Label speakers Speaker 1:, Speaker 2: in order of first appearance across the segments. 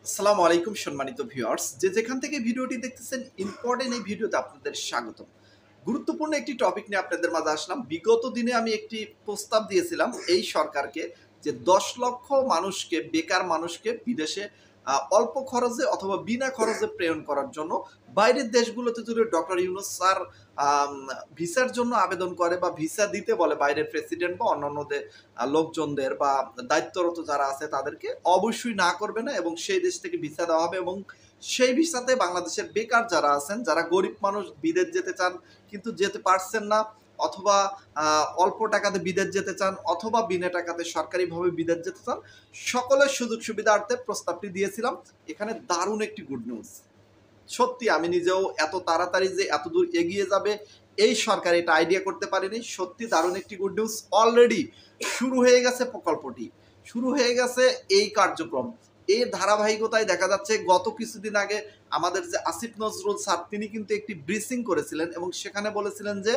Speaker 1: আসসালামু আলাইকুম সম্মানিত ভিউয়ার্স, যে যেখান থেকে ভিডিওটি দেখতেছেন ইম্পর্টেন্ট এই ভিডিওতে আপনাদের স্বাগতম। গুরুত্বপূর্ণ একটি টপিক নিয়ে আপনাদের মাঝে আসলাম। বিগত দিনে আমি একটি প্রস্তাব দিয়েছিলাম এই সরকারকে যে ১০ লক্ষ মানুষকে, বেকার মানুষকে বিদেশে অল্প খরচে অথবা বিনা খরচে প্রেরণ করার জন্য। বাইরের দেশগুলোতে যদি ডক্টর ইউনূস স্যার আম ভিসার জন্য আবেদন করে বা ভিসা দিতে বলে বাইরের প্রেসিডেন্ট বা অন্যান্যদের লোকজনদের বা দায়িত্বরত যারা আছে তাদেরকে অবশ্যই না করবে না এবং সেই দেশ থেকে ভিসা দেওয়া হবে এবং সেই ভিসাতে বাংলাদেশের বেকার যারা আছেন, যারা গরিব মানুষ বিদেশ যেতে চান কিন্তু যেতে পারছেন না, অথবা অল্প টাকাতে বিদেশ যেতে চান অথবা বিনা টাকাতে সরকারিভাবে বিদেশ যেতে চান, সকলের সুযোগ সুবিধার্থে প্রস্তাবটি দিয়েছিলাম। এখানে দারুণ একটি গুড নিউজ। সত্যি আমি নিজেও এত তাড়াতাড়ি যে এত দূর এগিয়ে যাবে এই সরকার এটা আইডিয়া করতে পারেনি। সত্যি দারুণ একটি গুড নিউজ। অলরেডি শুরু হয়ে গেছে প্রকল্পটি, শুরু হয়ে গেছে এই কার্যক্রম। এর ধারাবাহিকতায় দেখা যাচ্ছে গত কিছুদিন আগে আমাদের যে আসিফ নজরুল স্যার তিনি কিন্তু একটি ব্রিফিং করেছিলেন এবং সেখানে বলেছিলেন যে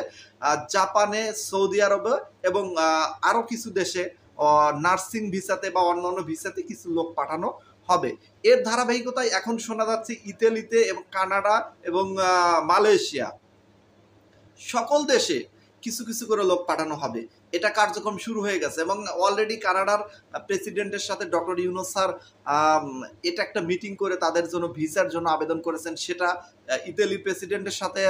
Speaker 1: জাপানে, সৌদি আরবে এবং আরও কিছু দেশে নার্সিং ভিসাতে বা অন্যান্য ভিসাতে কিছু লোক পাঠানো হবে। এর ধারাবাহিকতায় এখন শোনা যাচ্ছে ইতালিতে এবং কানাডা এবং মালয়েশিয়া, সকল দেশে কিছু কিছু করে লোক পাঠানো হবে। এটা কার্যক্রম শুরু হয়ে গেছে এবং অলরেডি কানাডার প্রেসিডেন্টের সাথে ডক্টর ইউনূস স্যার এটা একটা মিটিং করে তাদের জন্য ভিসার জন্য আবেদন করেছেন। সেটা ইতালির প্রেসিডেন্টের সাথে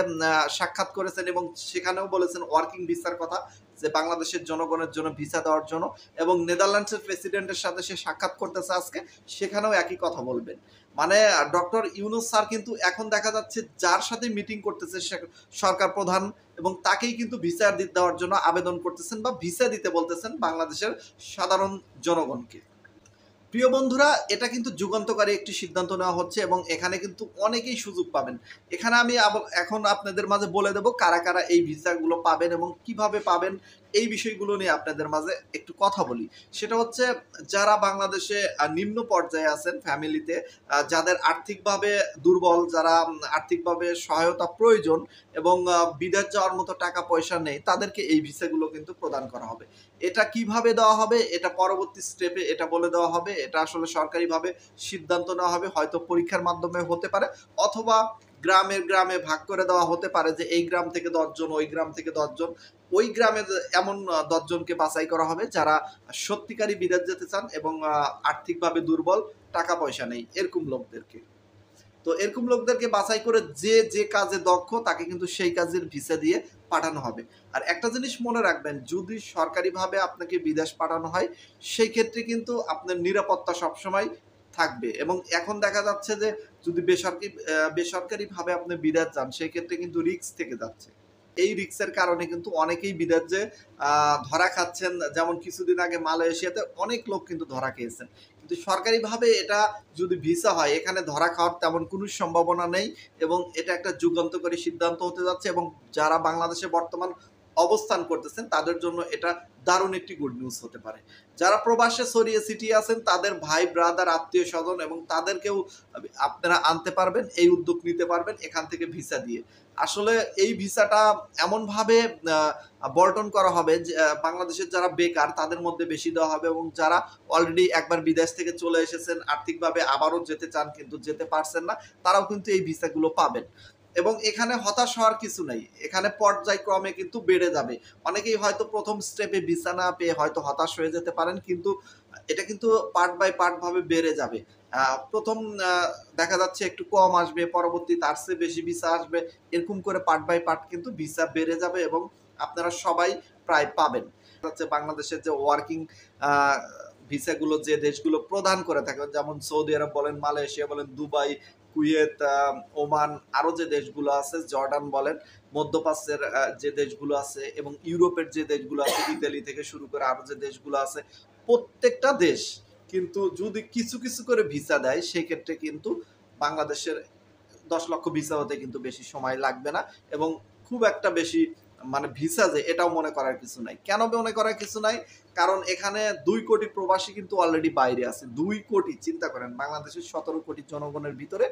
Speaker 1: সাক্ষাৎ করেছেন এবং সেখানেও বলেছেন ওয়ার্কিং ভিসার কথা, যে বাংলাদেশের জনগণের জন্য ভিসা দেওয়ার জন্য। এবং নেদারল্যান্ডসের প্রেসিডেন্টের সাথে সে সাক্ষাৎ করতেছে আজকে, সেখানেও একই কথা বলবেন। মানে ডক্টর ইউনূস স্যার কিন্তু এখন দেখা যাচ্ছে যার সাথে মিটিং করতেছে সরকার প্রধান এবং তাকেই কিন্তু ভিসা দেওয়ার জন্য আবেদন করতেছেন বা ভিসা দিতে বলতেছেন বাংলাদেশের সাধারণ জনগণকে। প্রিয় বন্ধুরা, এটা কিন্তু যুগান্তকারী একটি সিদ্ধান্ত নেওয়া হচ্ছে এবং এখানে কিন্তু অনেকেই সুযোগ পাবেন। এখানে আমি এখন আপনাদের মাঝে বলে দেব কারা কারা এই ভিসাগুলো পাবেন এবং কিভাবে পাবেন। এই বিষয়গুলো নিয়ে আপনাদের মাঝে একটু কথা বলি। সেটা হচ্ছে যারা বাংলাদেশে নিম্ন পর্যায়ে আছেন ফ্যামিলিতে, যাদের আর্থিকভাবে দুর্বল, যারা আর্থিকভাবে সহায়তা প্রয়োজন এবং বিদেশ যাওয়ার মতো টাকা পয়সা নেই, তাদেরকে এই ভিসাগুলো কিন্তু প্রদান করা হবে। এটা কিভাবে দেওয়া হবে এটা পরবর্তী স্টেপে এটা বলে দেওয়া হবে। এটা আসলে সরকারিভাবে সিদ্ধান্ত নেওয়া হবে, হয়তো পরীক্ষার মাধ্যমে হতে পারে অথবা গ্রামের গ্রামে ভাগ করে দেওয়া হতে পারে যে এই গ্রাম থেকে ১০ জন, ওই গ্রাম থেকে ১০ জন, ওই গ্রামে এমন ১০ জনকে বাছাই করা হবে যারা সত্যিকারই বিদেশ যেতে চান এবং আর্থিকভাবে দুর্বল, টাকা পয়সা নেই, এরকম লোকদেরকে। তো এরকম লোকদেরকে বাছাই করে যে যে কাজে দক্ষ তাকে কিন্তু সেই কাজের ভিসা দিয়ে পাঠানো হবে। আর একটা জিনিস মনে রাখবেন, যদি সরকারিভাবে আপনাকে বিদেশ পাঠানো হয় সেই ক্ষেত্রে কিন্তু আপনার নিরাপত্তা সবসময় থাকবে এবং এখন দেখা যাচ্ছে যে যদি বেসরকারিভাবে আপনি বিদেশ যান সেই ক্ষেত্রে কিন্তু রিস্ক থেকে যাচ্ছে। এই রিস্কের কারণে কিন্তু অনেকেই বিদেশ যে ধরা খাচ্ছেন, যেমন কিছুদিন আগে মালয়েশিয়াতে অনেক লোক কিন্তু ধরা খেয়েছেন। কিন্তু সরকারিভাবে এটা যদি ভিসা হয় এখানে ধরা খাওয়ার তেমন কোনো সম্ভাবনা নেই এবং এটা একটা যুগান্তকারী সিদ্ধান্ত হতে যাচ্ছে এবং যারা বাংলাদেশে বর্তমান অবস্থান করতেছেন তাদের জন্য এটা দারুণ একটি গুড নিউজ হতে পারে। যারা প্রবাসে ছড়িয়ে ছিটিয়ে আছেন তাদের ভাই ব্রাদার আত্মীয় স্বজন এবং তাদেরকেও আপনারা আনতে পারবেন, এই উদ্যোগ নিতে পারবেন এখান থেকে ভিসা দিয়ে। আসলে এই ভিসাটা এমনভাবে বন্টন করা হবে যে বাংলাদেশের যারা বেকার তাদের মধ্যে বেশি দেওয়া হবে এবং যারা অলরেডি একবার বিদেশ থেকে চলে এসেছেন, আর্থিকভাবে আবারও যেতে চান কিন্তু যেতে পারছেন না, তারাও কিন্তু এই ভিসাগুলো পাবেন। এবং এখানে হতাশ হওয়ার কিছু নেই। এখানে পর্যায়ক্রমে কিন্তু বেড়ে যাবে। অনেকেই হয়তো ১ম স্টেপে ভিসা না পেয়ে হয়তো হতাশ হয়ে যেতে পারেন। কিন্তু এটা কিন্তু পার্ট বাই পার্ট ভাবে বেড়ে যাবে। ১ম দেখা যাচ্ছে একটু কম আসবে, পরবর্তী তার চেয়ে বেশি ভিসা আসবে। এরকম করে পার্ট বাই পার্ট কিন্তু ভিসা বেড়ে যাবে এবং আপনারা সবাই প্রায় পাবেন। হচ্ছে বাংলাদেশের যে ওয়ার্কিং আ ভিসাগুলো যে দেশগুলো প্রদান করে থাকে, যেমন সৌদি আরব বলেন, মালয়েশিয়া বলেন, দুবাই, কুয়েত, ওমান, আরো যে দেশগুলো আছে, জর্ডান বলেন, মধ্যপ্রাচ্যের যে দেশগুলো আছে এবং ইউরোপের যে দেশগুলো আছে, ইতালি থেকে শুরু করে আরো যে দেশগুলো আছে, প্রত্যেকটা দেশ কিন্তু যদি কিছু কিছু করে ভিসা দেয় সেক্ষেত্রে কিন্তু বাংলাদেশের ১০ লক্ষ ভিসা হতে কিন্তু বেশি সময় লাগবে না এবং খুব একটা বেশি মানে ভিসা যে এটাও মনে করার কিছু নাই। কেন মনে করার কিছু নাই? কারণ এখানে ২ কোটি প্রবাসী কিন্তু অলরেডি বাইরে আছে। ২ কোটি, চিন্তা করেন বাংলাদেশের ১৭ কোটি জনগণের ভিতরে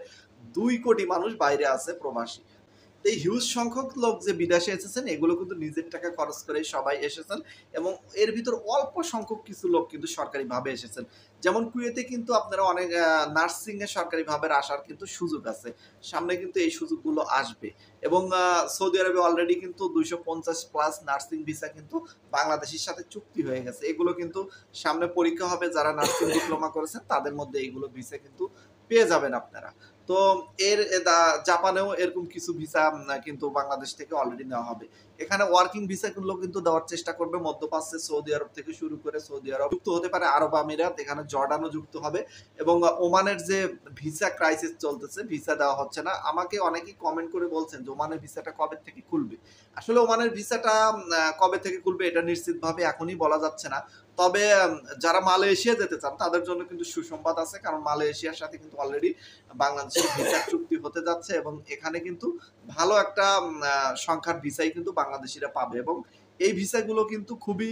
Speaker 1: ২ কোটি মানুষ বাইরে আছে প্রবাসী। এই হিউজ সংখ্যক লোক যে বিদেশে এসেছেন এগুলো কিন্তু নিজের টাকা খরচ করেই সবাই এসেছেন এবং এর ভিতর অল্প সংখ্যক কিছু লোক কিন্তু সরকারিভাবে এসেছেন। যেমন কুয়েতে কিন্তু আপনারা অনেক নার্সিং এ সরকারিভাবে আসার কিন্তু সুযোগ আছে। সামনে কিন্তু এই সুযোগগুলো আসবে এবং সৌদি আরবে অলরেডি কিন্তু ২৫০ প্লাস নার্সিং ভিসা কিন্তু বাংলাদেশের সাথে চুক্তি হয়ে গেছে। এগুলো কিন্তু সামনে পরীক্ষা হবে, যারা নার্সিং ডিপ্লোমা করেছেন তাদের মধ্যে এইগুলো ভিসা কিন্তু পেয়ে যাবেন আপনারা। তো এর জাপানেও এরকম কিছু ভিসা কিন্তু বাংলাদেশ থেকে অলরেডি নেওয়া হবে। এখানে ওয়ার্কিং ভিসা গুলো কিন্তু দেওয়ার চেষ্টা করবে মধ্যপ্রাচ্যে, সৌদি আরব থেকে শুরু করে সৌদি আরব যুক্ত হতে পারে আরব আমিরাত, এখানে জর্ডানও যুক্ত হবে এবং ওমানের যে ভিসা ক্রাইসিস চলতেছে, ভিসা দেওয়া হচ্ছে না। আমাকে অনেকেই কমেন্ট করে বলছেন যে ওমানের ভিসাটা কবে থেকে খুলবে। আসলে ওমানের ভিসাটা কবে থেকে খুলবে এটা নিশ্চিতভাবে এখনই বলা যাচ্ছে না। তবে যারা মালয়েশিয়া যেতে চান তাদের জন্য কিন্তু সুসংবাদ আছে, কারণ মালয়েশিয়ার সাথে কিন্তু অলরেডি বাংলাদেশের ভিসার চুক্তি হতে যাচ্ছে এবং এখানে কিন্তু ভালো একটা সংখ্যার ভিসাই কিন্তু বাংলাদেশিরা পাবে এবং এই ভিসাগুলো কিন্তু খুবই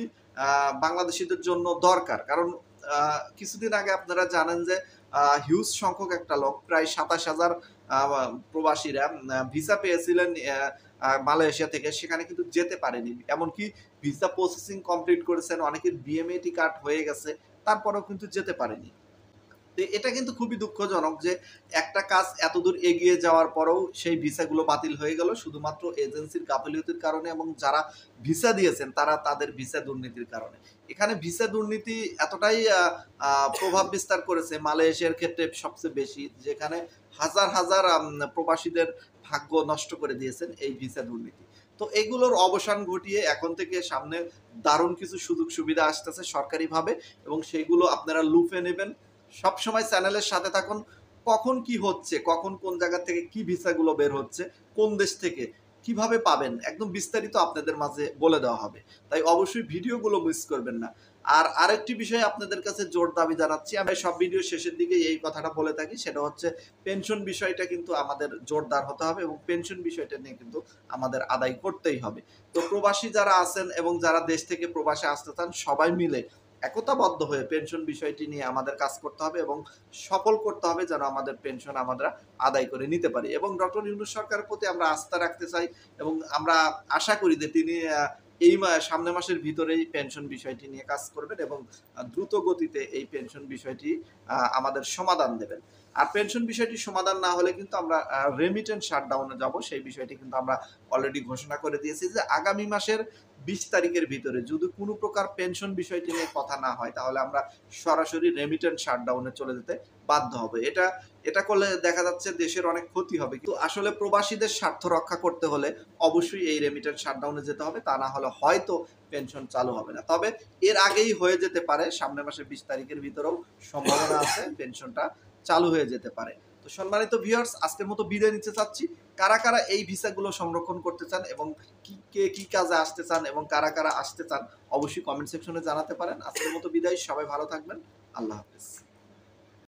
Speaker 1: বাংলাদেশিদের জন্য দরকার, কারণ কিছুদিন আগে আপনারা জানেন যে হিউজ সংখ্যক একটা লোক প্রায় ২৭,০০০ প্রবাসীরা ভিসা পেয়েছিলেন মালয়েশিয়া থেকে, সেখানে কিন্তু যেতে পারেনি। এমনকি ভিসা প্রসেসিং কমপ্লিট করেছেন, অনেকের বিএমএটি কার্ড হয়ে গেছে, তারপরেও কিন্তু যেতে পারেনি। তো এটা কিন্তু খুবই দুঃখজনক যে একটা কাজ এতদূর এগিয়ে যাওয়ার পরেও সেই ভিসাগুলো বাতিল হয়ে গেল শুধুমাত্র এজেন্সির গাফিলতির কারণে এবং যারা ভিসা দিয়েছেন তারা তাদের ভিসা দুর্নীতির কারণে। এখানে ভিসা দুর্নীতি এতটাই প্রভাব বিস্তার করেছে মালয়েশিয়ার ক্ষেত্রে সবচেয়ে বেশি, যেখানে হাজার হাজার প্রবাসীদের ভাগ্য নষ্ট করে দিয়েছেন এই ভিসা দুর্নীতি। তো এগুলোর অবসান ঘটিয়ে এখন থেকে সামনে দারুণ কিছু সুযোগ সুবিধা আসতেছে সরকারিভাবে এবং সেগুলো আপনারা লুফে নেবেন। সবসময় চ্যানেলের সাথে থাকুন। কখন কি হচ্ছে, কখন কোন জায়গা থেকে কি ভিসাগুলো বের হচ্ছে, কোন দেশ থেকে কিভাবে পাবেন, একদম বিস্তারিত আপনাদের মাঝে বলে দেওয়া হবে। তাই অবশ্যই ভিডিওগুলো মিস করবেন না। আর আরেকটি বিষয় আপনাদের কাছে জোর দাবি জানাচ্ছি, আমি সব ভিডিও শেষের দিকে এই কথাটা বলে থাকি, সেটা হচ্ছে পেনশন বিষয়টা কিন্তু আমাদের জোরদার হতে হবে এবং পেনশন বিষয়টা নিয়ে কিন্তু আমাদের আদায় করতেই হবে। তো প্রবাসী যারা আছেন এবং যারা দেশ থেকে প্রবাসে আসতে চান সবাই মিলে একতাবদ্ধ হয়ে পেনশন বিষয়টি নিয়ে আমাদের কাজ করতে হবে এবং সফল করতে হবে যেন আমাদের পেনশন আমরা আদায় করে নিতে পারি এবং ডক্টর ইউনূস সরকারের প্রতি আমরা আস্থা রাখতে চাই এবং আমরা আশা করি যে তিনি এই সামনের মাসের ভিতরেই পেনশন বিষয়টি নিয়ে কাজ করবেন এবং দ্রুত গতিতে এই পেনশন বিষয়টি আমাদের সমাধান দেবেন। আর পেনশন বিষয়টি সমাধান না হলে কিন্তু আমরা রেমিটেন্স শাটডাউনে যাব, সেই বিষয়টি কিন্তু আমরা অলরেডি ঘোষণা করে দিয়েছি যে আগামী মাসের ২০ তারিখের ভিতরে যদি কোনো প্রকার পেনশন বিষয়টি নিয়ে কথা না হয় তাহলে আমরা সরাসরি রেমিটেন্স শাটডাউনে চলে যেতে বাধ্য হবে। এটা করলে দেখা যাচ্ছে দেশের অনেক ক্ষতি হবে, কিন্তু আসলে প্রবাসীদের স্বার্থ রক্ষা করতে হলে অবশ্যই এই রেমিটেন্স শাটডাউনে যেতে হবে, তা না হলে হয়তো পেনশন চালু হবে না। তবে এর আগেই হয়ে যেতে পারে, সামনের মাসের ২০ তারিখের ভিতরেও সম্ভাবনা আছে পেনশনটা চালু হয়ে যেতে পারে। তো সম্মানিত ভিউয়ার্স, আজকের মতো বিদায় নিতে চাচ্ছি। কারা কারা এই ভিসাগুলো সংরক্ষণ করতে চান এবং কে কি কাজে আসতে চান এবং কারা কারা আসতে চান অবশ্যই কমেন্ট সেকশনে জানাতে পারেন। আজকের মতো বিদায়, সবাই ভালো থাকবেন। আল্লাহ হাফেজ।